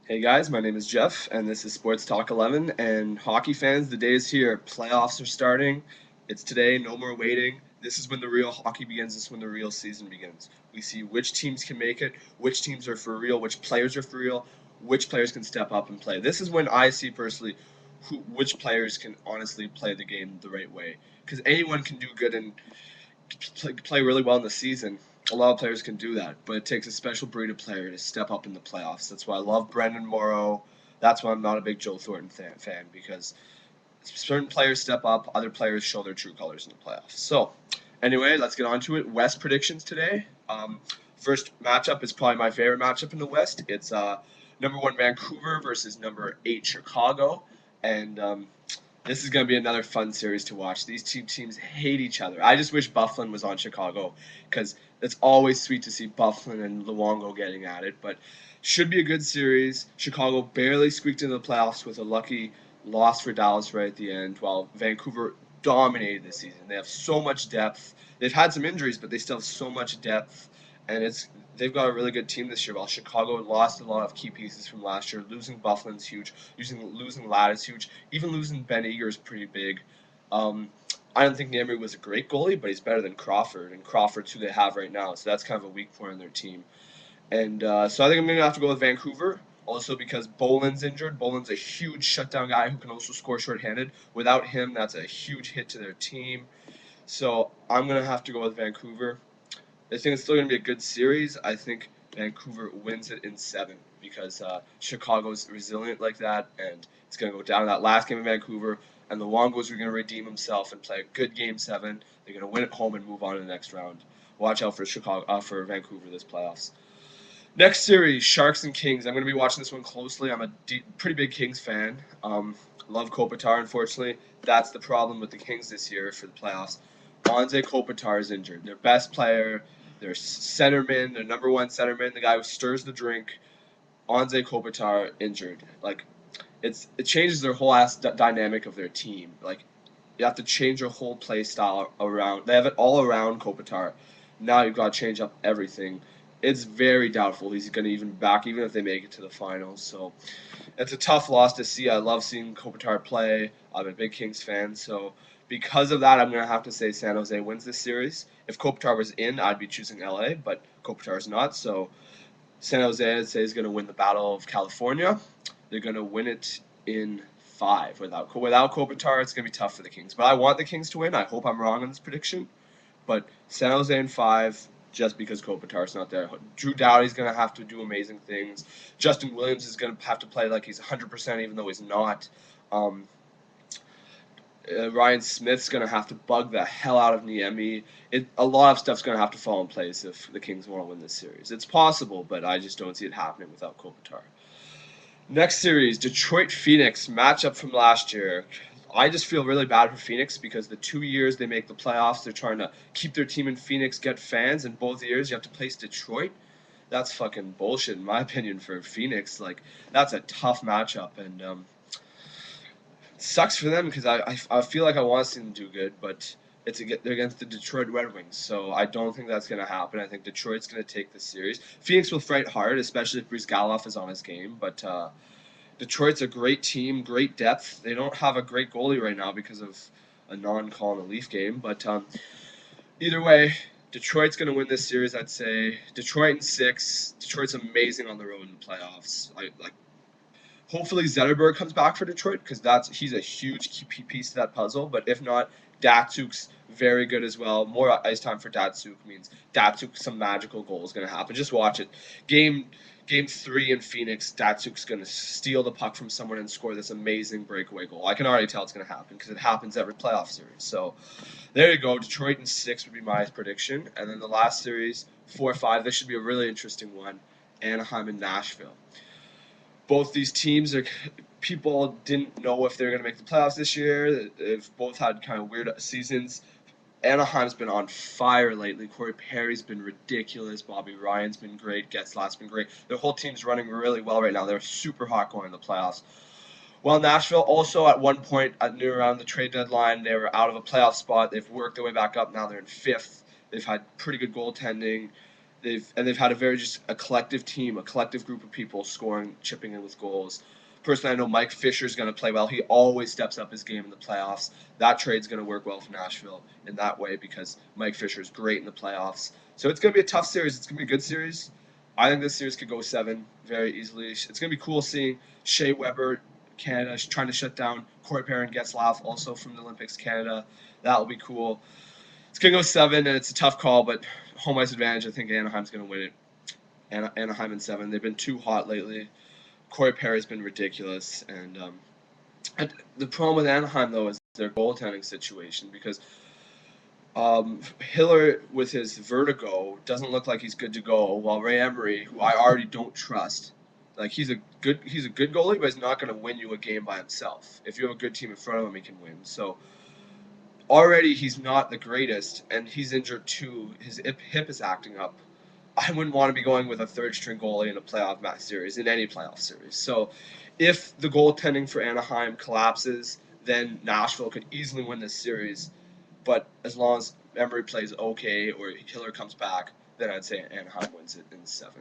Hey guys, my name is Jeff, and this is Sports Talk 11. And hockey fans, the day is here. Playoffs are starting. It's today, no more waiting. This is when the real hockey begins. This is when the real season begins. We see which teams can make it, which teams are for real, which players are for real, which players can step up and play. This is when I see personally which players can honestly play the game the right way. Because anyone can do good and play really well in the season. A lot of players can do that, but it takes a special breed of player to step up in the playoffs. That's why I love Brendan Morrow. That's why I'm not a big Joe Thornton fan because certain players step up, other players show their true colors in the playoffs. So, anyway, let's get on to it. West predictions today. First matchup is probably my favorite matchup in the West. It's number one Vancouver versus number eight Chicago, and this is going to be another fun series to watch. These two teams hate each other. I just wish Bufflin was on Chicago because it's always sweet to see Bufflin and Luongo getting at it. But should be a good series. Chicago barely squeaked into the playoffs with a lucky loss for Dallas right at the end, while Vancouver dominated this season. They have so much depth. They've had some injuries, but they still have so much depth, and they've got a really good team this year. While Chicago lost a lot of key pieces from last year, losing Bufflin's huge, losing Ladd is huge, even losing Ben Eager is pretty big. Um, I don't think Emery was a great goalie, but he's better than Crawford, and Crawford's who they have right now, so that's kind of a weak point in their team. And so I think I'm going to have to go with Vancouver. Also because Boland's injured. Boland's a huge shutdown guy who can also score shorthanded. Without him, that's a huge hit to their team. So I'm going to have to go with Vancouver. I think it's still going to be a good series. I think Vancouver wins it in seven because Chicago's resilient like that, and it's going to go down that last game in Vancouver. And the Longos are going to redeem himself and play a good game seven. They're going to win at home and move on to the next round. Watch out for for Vancouver this playoffs. Next series, Sharks and Kings. I'm going to be watching this one closely. I'm a pretty big Kings fan. Love Kopitar, unfortunately. That's the problem with the Kings this year for the playoffs. Anze Kopitar is injured. Their best player, their centerman, their number one centerman, the guy who stirs the drink, Anze Kopitar injured. It changes their whole dynamic of their team. You have to change your whole play style around. They have it all around Kopitar. Now you've got to change up everything. It's very doubtful he's going to even be back, even if they make it to the finals. So it's a tough loss to see. I love seeing Kopitar play. I'm a big Kings fan, so because of that, I'm going to have to say San Jose wins this series. If Kopitar was in, I'd be choosing LA, but Kopitar is not. So San Jose, I'd say, is going to win the Battle of California. They're going to win it in five. Without Kopitar, it's going to be tough for the Kings. But I want the Kings to win. I hope I'm wrong on this prediction. But San Jose in five, just because Kopitar's not there. Drew Doughty's going to have to do amazing things. Justin Williams is going to have to play like he's 100%, even though he's not. Um, Ryan Smith's going to have to bug the hell out of Niemi. A lot of stuff's going to have to fall in place if the Kings want to win this series. It's possible, but I just don't see it happening without Kopitar. Next series, Detroit Phoenix matchup from last year. I just feel really bad for Phoenix because the 2 years they make the playoffs, they're trying to keep their team in Phoenix, get fans, and both years you have to place Detroit. That's fucking bullshit in my opinion for Phoenix. That's a tough matchup, and it sucks for them because I feel like I want to see them do good, but they're against the Detroit Red Wings, so I don't think that's going to happen. I think Detroit's going to take this series. Phoenix will fight hard, especially if Bruce Galoff is on his game, but Detroit's a great team, great depth. They don't have a great goalie right now because of a non-call in the Leaf game, but either way, Detroit's going to win this series, I'd say. Detroit in six. Detroit's amazing on the road in the playoffs. Hopefully Zetterberg comes back for Detroit because he's a huge key piece to that puzzle. But if not, Datsuk's very good as well. More ice time for Datsuk means Datsuk some magical goal is going to happen. Just watch it. Game three in Phoenix, Datsuk's going to steal the puck from someone and score this amazing breakaway goal. I can already tell it's going to happen because it happens every playoff series. So there you go. Detroit in six would be my prediction. And then the last series, 4-5, this should be a really interesting one. Anaheim and Nashville. Both these teams are people didn't know if they were going to make the playoffs this year. They've both had kind of weird seasons. Anaheim's been on fire lately. Corey Perry's been ridiculous. Bobby Ryan's been great. Getzlaff's been great. Their whole team's running really well right now. They're super hot going in the playoffs. Well, Nashville also at one point near around the trade deadline, they were out of a playoff spot. They've worked their way back up. Now they're in fifth. They've had pretty good goaltending. They've had a very just a collective team, a collective group of people scoring, chipping in with goals. Personally, I know Mike Fisher's going to play well. He always steps up his game in the playoffs. That trade's going to work well for Nashville in that way because Mike Fisher is great in the playoffs. So it's going to be a tough series. It's going to be a good series. I think this series could go 7 very easily. It's going to be cool seeing Shea Weber, Canada, trying to shut down Corey Perrin Getzlaff, also from the Olympics, Canada. That will be cool. It's going to go 7, and it's a tough call, but home ice advantage, I think Anaheim's going to win it. Anaheim in 7. They've been too hot lately. Corey Perry's been ridiculous, and the problem with Anaheim though is their goaltending situation because Hiller with his vertigo doesn't look like he's good to go, while Ray Emery, who I already don't trust, like he's a good goalie, but he's not going to win you a game by himself. If you have a good team in front of him, he can win. So already he's not the greatest, and he's injured too. His hip is acting up. I wouldn't want to be going with a third string goalie in a playoff match series, in any playoff series. So if the goaltending for Anaheim collapses, then Nashville could easily win this series. But as long as Emery plays okay or Hiller comes back, then I'd say Anaheim wins it in 7.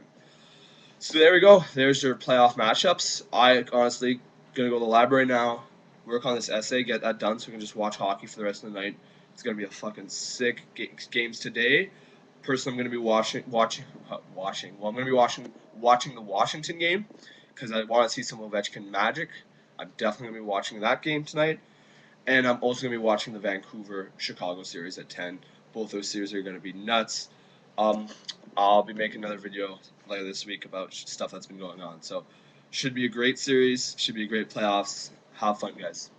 So there we go. There's your playoff matchups. I honestly going to go to the library now, work on this essay, get that done so we can just watch hockey for the rest of the night. It's going to be a fucking sick games today. Personally, I'm going to be watching. Well, I'm going to be watching the Washington game because I want to see some Ovechkin magic. I'm definitely going to be watching that game tonight, and I'm also going to be watching the Vancouver Chicago series at 10. Both those series are going to be nuts. Um, I'll be making another video later this week about stuff that's been going on. So, should be a great series. Should be a great playoffs. Have fun, guys.